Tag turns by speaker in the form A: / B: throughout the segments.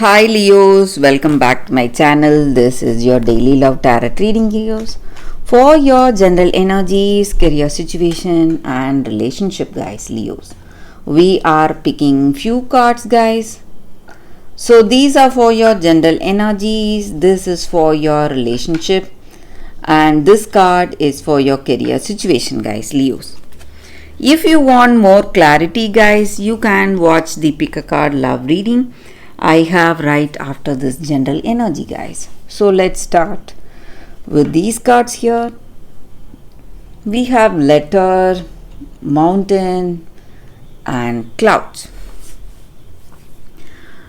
A: Hi Leos, welcome back to my channel. This is your daily love tarot reading, Leos, for your general energies, career situation and relationship, guys. Leos, we are picking few cards, guys. So these are for your general energies, this is for your relationship, and this card is for your career situation, guys. Leos, if you want more clarity, guys, you can watch the pick a card love reading I have right after this general energy, guys. So let's start with these cards here. We have letter, mountain and clouds.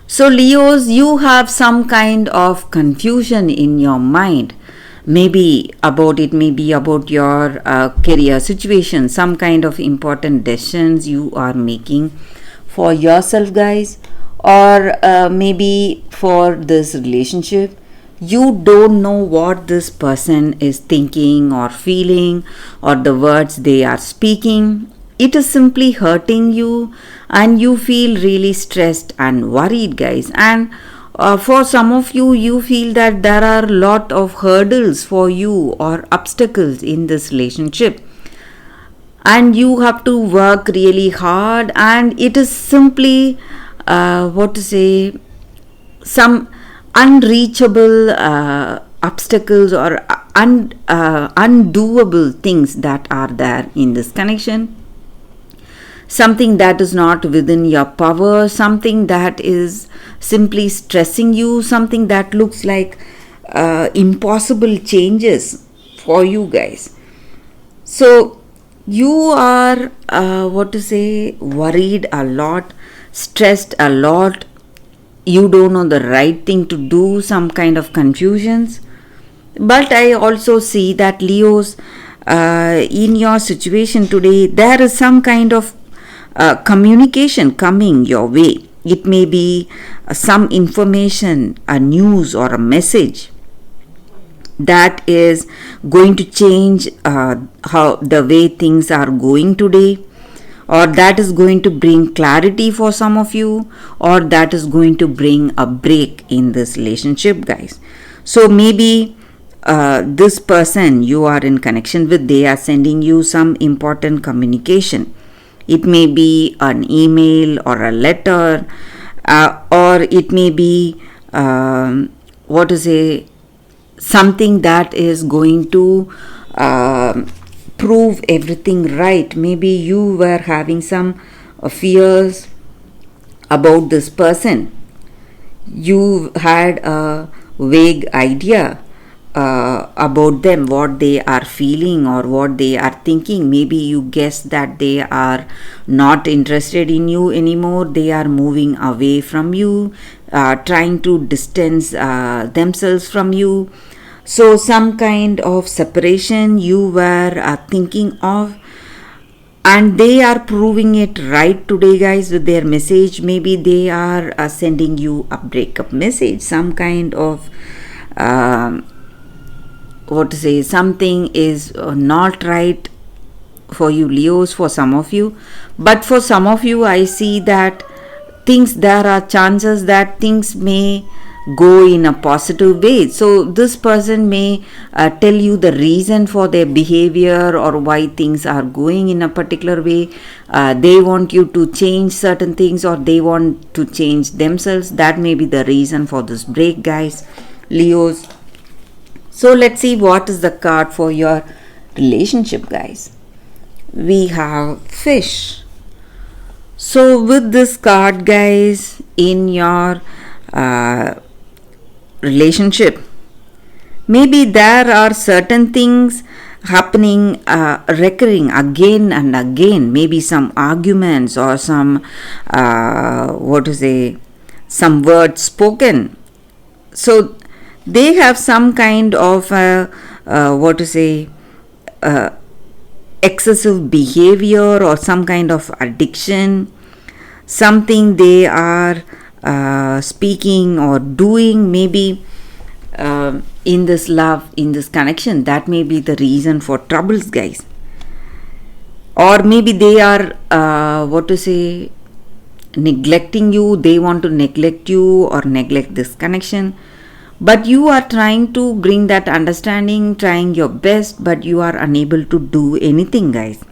A: So Leos, you have some kind of confusion in your mind. Maybe about your career situation, some kind of important decisions you are making for yourself, guys, or maybe for this relationship. You don't know what this person is thinking or feeling or the words they are speaking. It is simply hurting you and you feel really stressed and worried, guys. And for some of you, you feel that there are a lot of hurdles for you or obstacles in this relationship, and you have to work really hard, and it is simply some unreachable obstacles or undoable things that are there in this connection. Something that is not within your power, something that is simply stressing you, something that looks like impossible changes for you, guys. So you are worried a lot, stressed a lot. You don't know the right thing to do, some kind of confusions. But I also see that Leos, in your situation today, there is some kind of communication coming your way. It may be some information, a news or a message that is going to change how the way things are going today, or that is going to bring clarity for some of you, or that is going to bring a break in this relationship, guys. So maybe this person you are in connection with, they are sending you some important communication. It may be an email or a letter, or it may be something that is going to prove everything right. Maybe you were having some fears about this person. You had a vague idea about them, what they are feeling or what they are thinking. Maybe you guessed that they are not interested in you anymore. They are moving away from you, trying to distance themselves from you. So some kind of separation you were thinking of, and they are proving it right today, guys, with their message. Maybe they are sending you a breakup message, some kind of something is not right for you, Leos, for some of you. But for some of you, I see that there are chances that things may go in a positive way. So this person may tell you the reason for their behavior or why things are going in a particular way. They want you to change certain things, or they want to change themselves. That may be the reason for this break, guys, Leos. So let's see what is the card for your relationship, guys. We have fish. So with this card, guys, in your relationship, maybe there are certain things happening, recurring again and again. Maybe some arguments or some some words spoken. So they have some kind of excessive behavior or some kind of addiction, something they are speaking or doing, maybe in this love, in this connection. That may be the reason for troubles, guys. Or maybe they are neglecting you, they want to neglect you or neglect this connection. But you are trying to bring that understanding, trying your best, but you are unable to do anything, guys.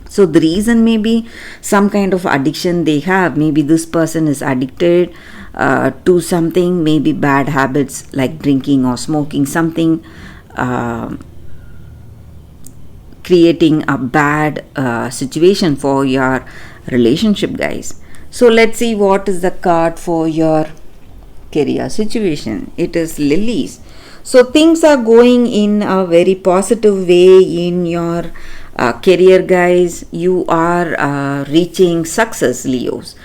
A: So the reason may be some kind of addiction they have. Maybe this person is addicted to something, maybe bad habits like drinking or smoking something, creating a bad situation for your relationship, guys. So let's see what is the card for your career situation. It is lilies. So things are going in a very positive way in your career, guys. You are reaching success, Leos.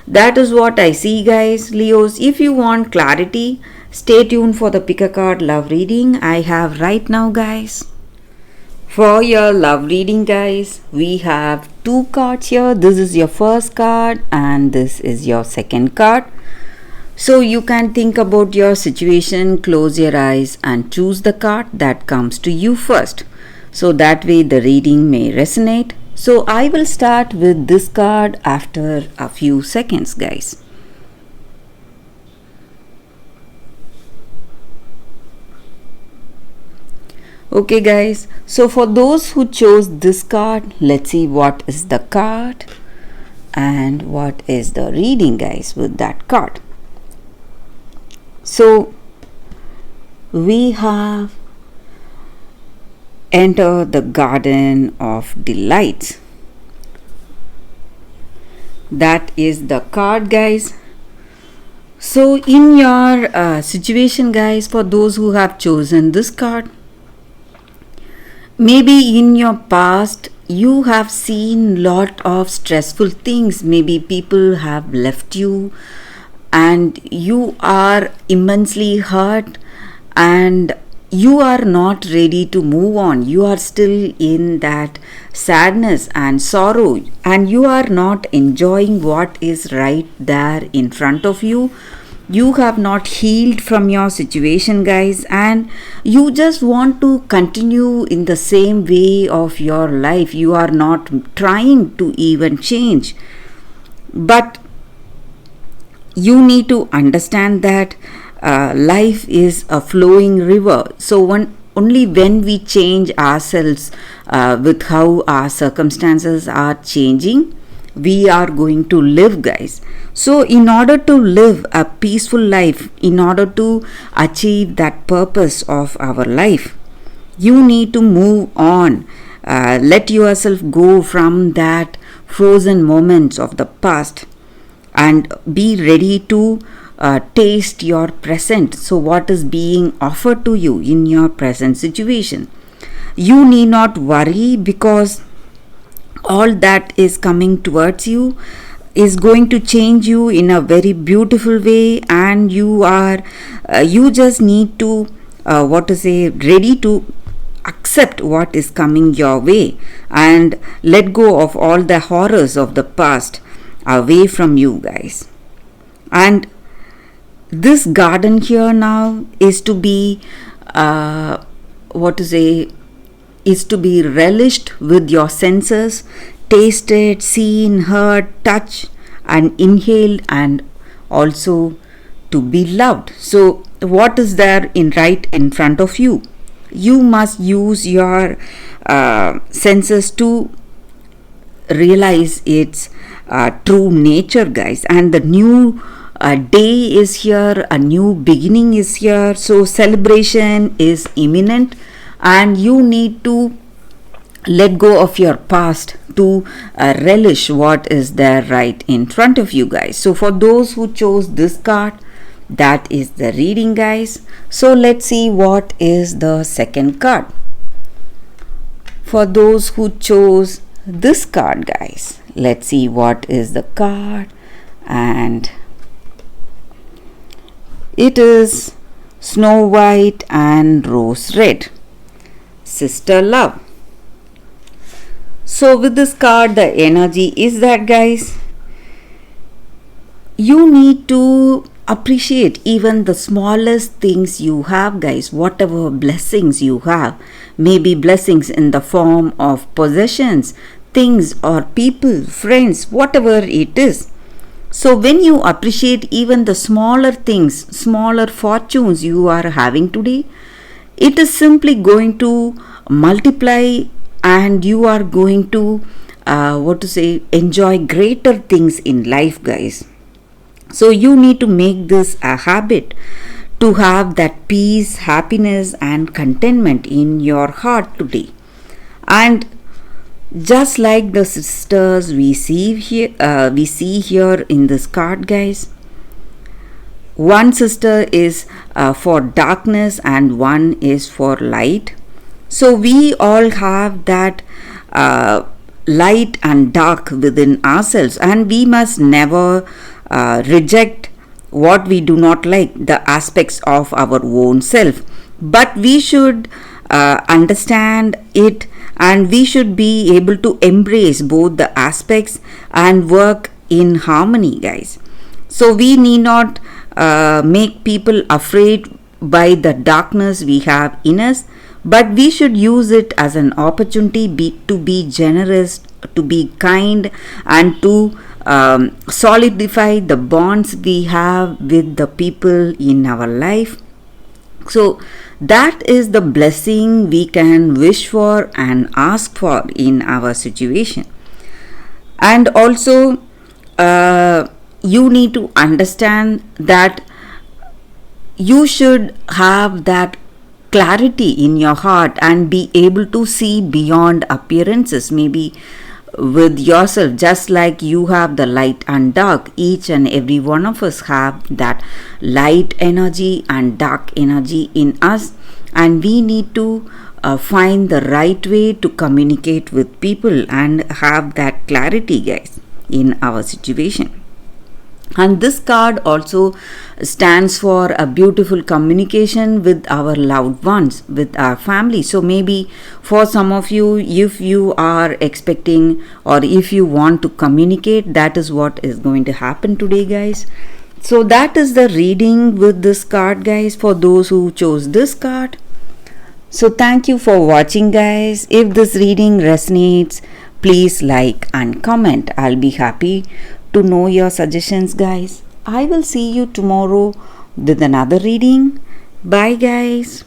A: That is what I see, guys. Leos, if you want clarity, stay tuned for the pick a card love reading I have right now, guys. For your love reading, guys, we have two cards here. This is your first card and this is your second card. So you can think about your situation, close your eyes and choose the card that comes to you first. So that way the reading may resonate. So I will start with this card after a few seconds, guys. Okay, guys, so for those who chose this card, let's see what is the card and what is the reading, guys, with that card. So we have enter the garden of delights. That is the card, guys. So in your situation, guys, for those who have chosen this card, maybe in your past you have seen lot of stressful things. Maybe people have left you and you are immensely hurt and you are not ready to move on. You are still in that sadness and sorrow and you are not enjoying what is right there in front of you. You have not healed from your situation, guys, and you just want to continue in the same way of your life. You are not trying to even change. But you need to understand that life is a flowing river. So only when we change ourselves with how our circumstances are changing, we are going to live, guys. So in order to live a peaceful life, in order to achieve that purpose of our life, you need to move on. Let yourself go from that frozen moments of the past and be ready to taste your present. So what is being offered to you in your present situation? You need not worry because all that is coming towards you is going to change you in a very beautiful way, and you just need to ready to accept what is coming your way and let go of all the horrors of the past away from you, guys. And this garden here now is to be is to be relished with your senses, tasted, seen, heard, touched and inhaled, and also to be loved. So what is there right in front of you? You must use your senses to realize its true nature, guys. And the new day is here, a new beginning is here. So celebration is imminent and you need to let go of your past to relish what is there right in front of you, guys. So for those who chose this card, that is the reading, guys. So let's see what is the second card. For those who chose this card, guys, let's see what is the card, and it is Snow White and Rose Red, Sister Love. So with this card, the energy is that, guys, you need to appreciate even the smallest things you have, guys. Whatever blessings you have, maybe blessings in the form of possessions, things or people, friends, whatever it is. So when you appreciate even the smaller things, smaller fortunes you are having today, it is simply going to multiply, and you are going to enjoy greater things in life, guys. So you need to make this a habit to have that peace, happiness, and contentment in your heart today. And just like the sisters we see here in this card, guys. One sister is for darkness and one is for light. So we all have that light and dark within ourselves, and we must never reject what we do not like, the aspects of our own self. But we should understand it, and we should be able to embrace both the aspects and work in harmony, guys. So we need not make people afraid by the darkness we have in us, but we should use it as an opportunity to be generous, to be kind, and to solidify the bonds we have with the people in our life. So that is the blessing we can wish for and ask for in our situation. And also, you need to understand that you should have that clarity in your heart and be able to see beyond appearances, maybe with yourself. Just like you have the light and dark, each and every one of us have that light energy and dark energy in us, and we need to find the right way to communicate with people and have that clarity, guys, in our situation. And this card also stands for a beautiful communication with our loved ones, with our family. So maybe for some of you, if you are expecting or if you want to communicate, that is what is going to happen today, guys. So that is the reading with this card, guys, for those who chose this card. So thank you for watching, guys. If this reading resonates, please like and comment. I'll be happy to know your suggestions, guys. I will see you tomorrow with another reading. Bye, guys.